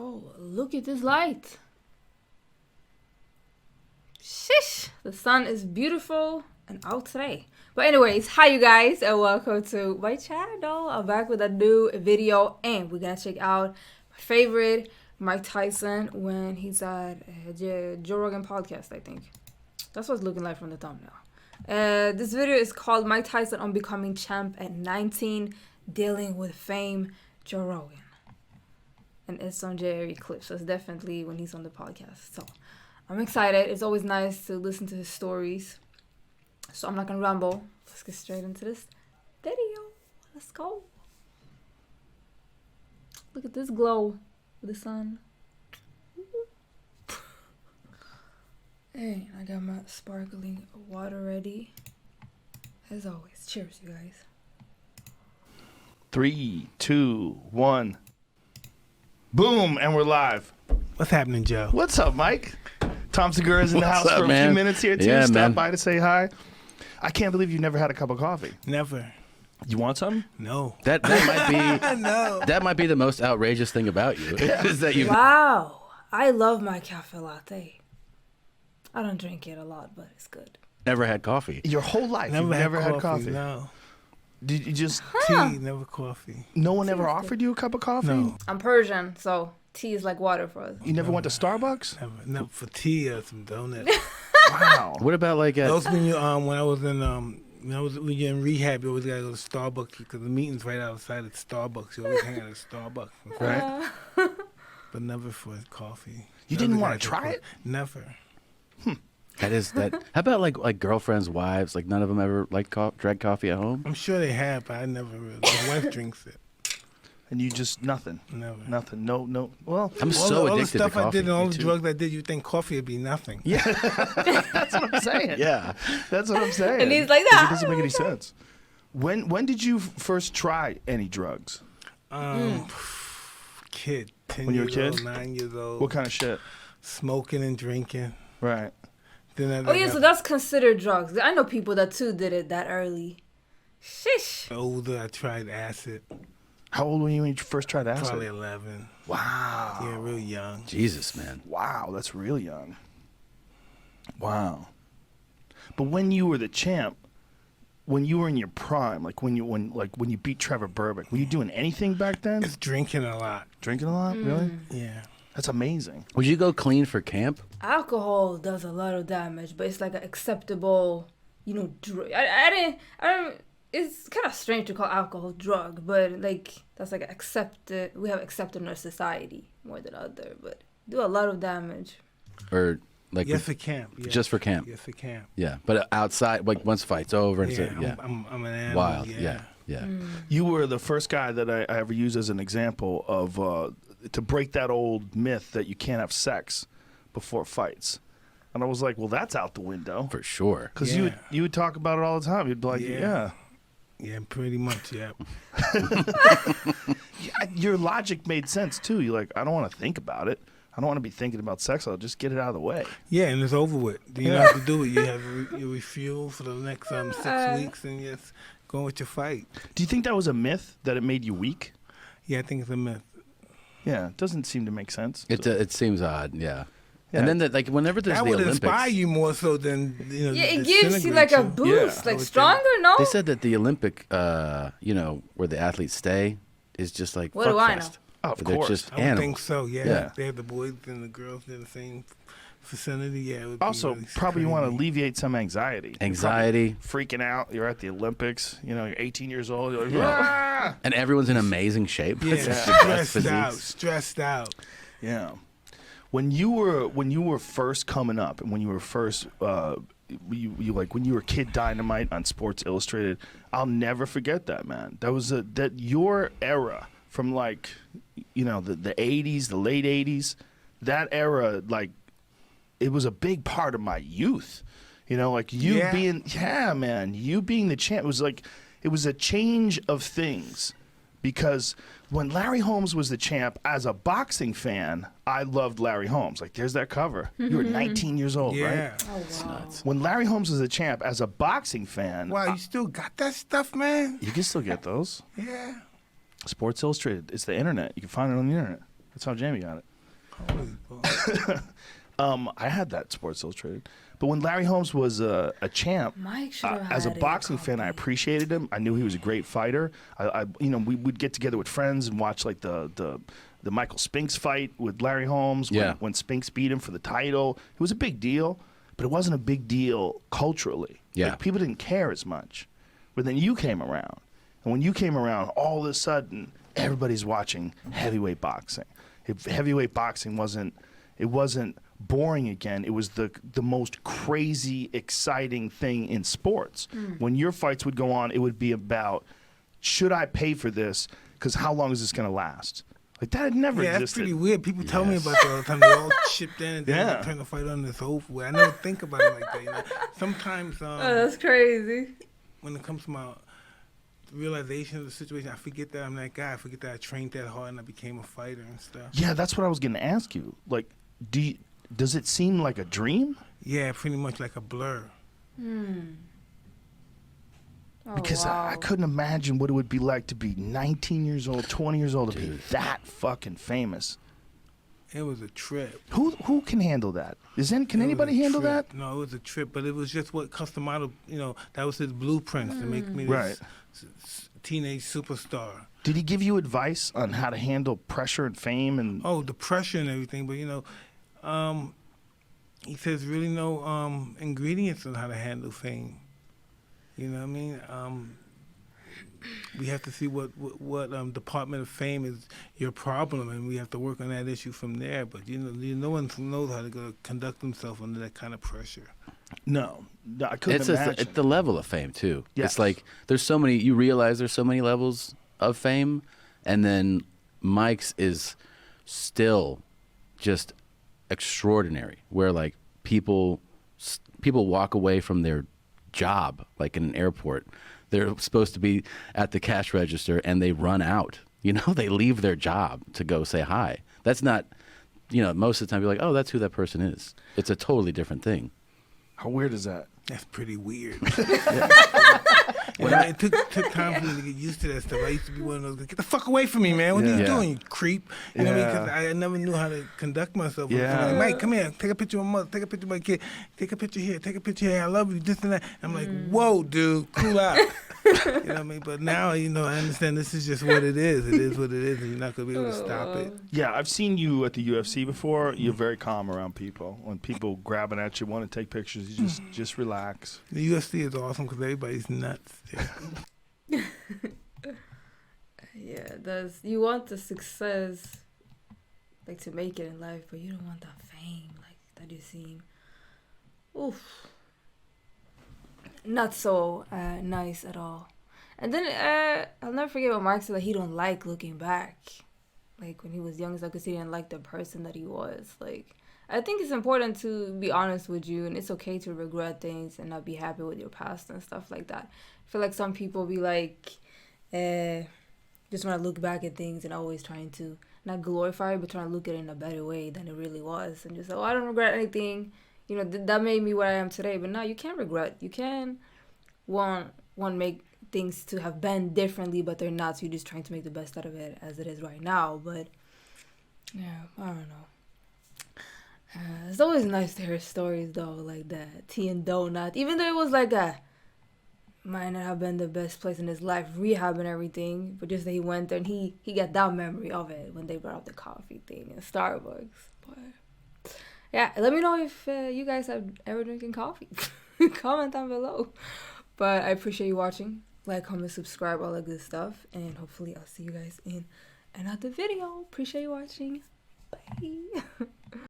Oh, look at this light. Shish! The sun is beautiful and out today. But anyways, hi you guys and welcome to my channel. I'm back with a new video and we're gonna check out my favorite Mike Tyson when he's at Joe Rogan podcast, I think. That's what it's looking like from the thumbnail. This video is called Mike Tyson on becoming champ at 19, dealing with fame, Joe Rogan. And it's on Jerry clips, so it's definitely when he's on the podcast. So I'm excited. It's always nice to listen to his stories. So I'm not gonna ramble. Let's get straight into this video. Let's go. Look at this glow with the sun. Hey, I got my sparkling water ready. As always, cheers, you guys. 3, 2, 1. Boom, and we're live. What's happening, Joe? What's up, Mike? Tom Segura's in the house for a few minutes here, too. Yeah, Stop by to say hi. I can't believe you never had a cup of coffee. Never. You want some? No. That might be No. that might be the most outrageous thing about you. Is that you Wow, I love my cafe latte. I don't drink it a lot, but it's good. never had coffee. Your whole life, you've never had coffee. No. Did you just... Tea, never coffee. No one ever offered you a cup of coffee? No. I'm Persian, so tea is like water for us. You never went to Starbucks? Never. No, for tea or some donuts. Wow. What about like Those when you when I was in when we were in rehab, you always gotta go to Starbucks because the meeting's right outside of Starbucks. You always hang out at Starbucks, Right? but never for coffee. You Never didn't want got to try it? Never. that is that? How about like girlfriends, wives? Like none of them ever like drank coffee at home. I'm sure they have, but I never really. My wife drinks it. And you just, nothing? Never. Nothing. No. Well, I'm all so the addicted stuff to coffee. I did and all Me the too. drugs I did, you think coffee would be nothing. yeah. That's what I'm saying. Yeah. That's what I'm saying. And he's like, It "Ah, doesn't make any sense. When did you first try any drugs? Kid, 10 When you were a years kid? old, 9 years old. What kind of shit? Smoking and drinking. Right. Then Oh yeah, so that's considered drugs. I know people that too did it that early. Shish. older, I tried acid. How old were you when you first tried acid? Probably 11. Wow. Yeah, real young. Jesus, man. Wow, that's real young. Wow. But when you were the champ, when you were in your prime, like when you beat Trevor Burbick, were you doing anything back then? It's drinking a lot. Drinking a lot, really? Yeah. That's amazing. Would you go clean for camp? Alcohol does a lot of damage, but it's like an acceptable, I don't. It's kind of strange to call alcohol drug, but like that's like accepted. We have accepted in our society more than other, but do a lot of damage. Or like Yes, for camp. Yeah. just for camp? Yes, for camp. Yeah. But outside, like once fight's over and Yeah, so, I'm an animal. wild. Yeah. You were the first guy that I ever used as an example of to break that old myth that you can't have sex before fights. And I was like, well, that's out the window. For sure. Because Yeah. you would talk about it all the time. You'd be like, yeah. Yeah, pretty much, yeah. Your logic made sense, too. You're like, I don't want to think about it. I don't want to be thinking about sex. I'll just get it out of the way. Yeah, and it's over with. You don't have to do it. You have you refuel for the next 6 weeks and just go with your fight. Do you think that was a myth, that it made you weak? Yeah, I think it's a myth. Yeah, it doesn't seem to make sense. It seems odd. Yeah. Yeah. And then like whenever there's That the would Olympics, inspire you more so than, Yeah, it gives you like a disintegrate boost, Yeah, like would stronger. No, they said that the Olympic, where the athletes stay, is just like What do fuck I know? fest. Oh, of They're course. just I would animals. think so, yeah. Yeah. They have the boys and the girls in the same vicinity. Yeah, it would be Also, really probably you want to crazy. alleviate some anxiety. You're Anxiety. probably freaking out. You're at the Olympics. You're 18 years old. You're like, "Ah!" And everyone's in amazing shape. Yeah, It's just the best stressed out. Yeah. When you were first coming up, and when you were first, you like when you were Kid Dynamite on Sports Illustrated, I'll never forget that, man. That was that your era from like, the 80s, the late 80s, that era, like, it was a big part of my youth. Like you Yeah. being, man, you being the champ, it was a change of things. Because when Larry Holmes was the champ, as a boxing fan, I loved Larry Holmes. Like, there's that cover. You were 19 years old, Yeah. right? Oh wow. When Larry Holmes was the champ, as a boxing fan, Wow, you still got that stuff, man? you can still get those. Yeah. Sports Illustrated. It's the internet. You can find it on the internet. That's how Jamie got it. Holy fuck. I had that Sports Illustrated, but when Larry Holmes was a champ, Mike should have as a had it, boxing fan, I copy. appreciated him. I knew he was a great fighter. We would get together with friends and watch like the Michael Spinks fight with Larry Holmes. Yeah. When Spinks beat him for the title, it was a big deal, but it wasn't a big deal culturally. Yeah. Like, people didn't care as much. But then you came around, and when you came around, all of a sudden everybody's watching heavyweight boxing. If heavyweight boxing wasn't boring again. It was the most crazy, exciting thing in sports. When your fights would go on, it would be about, should I pay for this? Because how long is this going to last? Like, that had never Yeah, that's existed. pretty weird. People tell me about that all the time. They all chipped in and then Yeah. they turn the fight on and it's over with. I never think about it like that. You know? Sometimes Oh, that's crazy. when it comes to my realization of the situation, I forget that I'm that guy. I forget that I trained that hard and I became a fighter and stuff. Yeah, that's what I was going to ask you. Like, does it seem like a dream? Yeah, pretty much like a blur. Oh, Because wow. I couldn't imagine what it would be like to be 19 years old, 20 years old, to be that fucking famous. It was a trip. Who can handle that? Can It was anybody a handle trip. that? No, it was a trip, but it was just what custom model, that was his blueprints to make me this Right. teenage superstar. Did he give you advice on how to handle pressure and fame? And Oh, the pressure and everything, but he says really no ingredients on how to handle fame. You know what I mean? We have to see what Department of Fame is your problem, and we have to work on that issue from there. But no one knows how to go conduct themselves under that kind of pressure. no, I couldn't imagine. It's the level of fame too. Yes. It's like there's so many. You realize there's so many levels of fame, and then Mike's is still just extraordinary. Where like people walk away from their job, like in an airport. They're supposed to be at the cash register and they run out. They leave their job to go say hi. That's not, most of the time you're like, oh, that's who that person is. It's a totally different thing. How weird is that? That's pretty weird. It took time for me to get used to that stuff. I used to be one of those, get the fuck away from me, man. What are you Yeah. doing, you creep? You know what I mean? Yeah. Because I never knew how to conduct myself. Yeah. Like, Mike, come here. Take a picture of my mother. Take a picture of my kid. Take a picture here. Take a picture here. I love you. This and that. I'm like, whoa, dude, cool out. You know what I mean? But now, I understand this is just what it is. It is what it is, and you're not going to be able to stop it. Yeah, I've seen you at the UFC before. You're very calm around people. When people grabbing at you, want to take pictures, you just relax. The UFC is awesome because everybody's nuts. Yeah. Yeah, it does. You want the success, like to make it in life, but you don't want that fame, like that you seem. Oof. Not so nice at all. And then I'll never forget what Mark said that he don't like looking back. Like when he was young, because he didn't like the person that he was. Like I think it's important to be honest with you, and it's okay to regret things and not be happy with your past and stuff like that. I feel like some people be like, just want to look back at things and always trying to not glorify it, but trying to look at it in a better way than it really was, and just I don't regret anything. That made me what I am today. But no, you can't regret. You can want make things to have been differently, but they're not. So you're just trying to make the best out of it as it is right now. But yeah, I don't know. It's always nice to hear stories though, like that tea and donut. Even though it was like might not have been the best place in his life, rehab and everything, but just that he went there and he got that memory of it when they brought up the coffee thing in Starbucks. But yeah, let me know if you guys have ever drinking coffee. Comment down below. But I appreciate you watching. Like, comment, subscribe, all that good stuff. And hopefully I'll see you guys in another video. Appreciate you watching. Bye.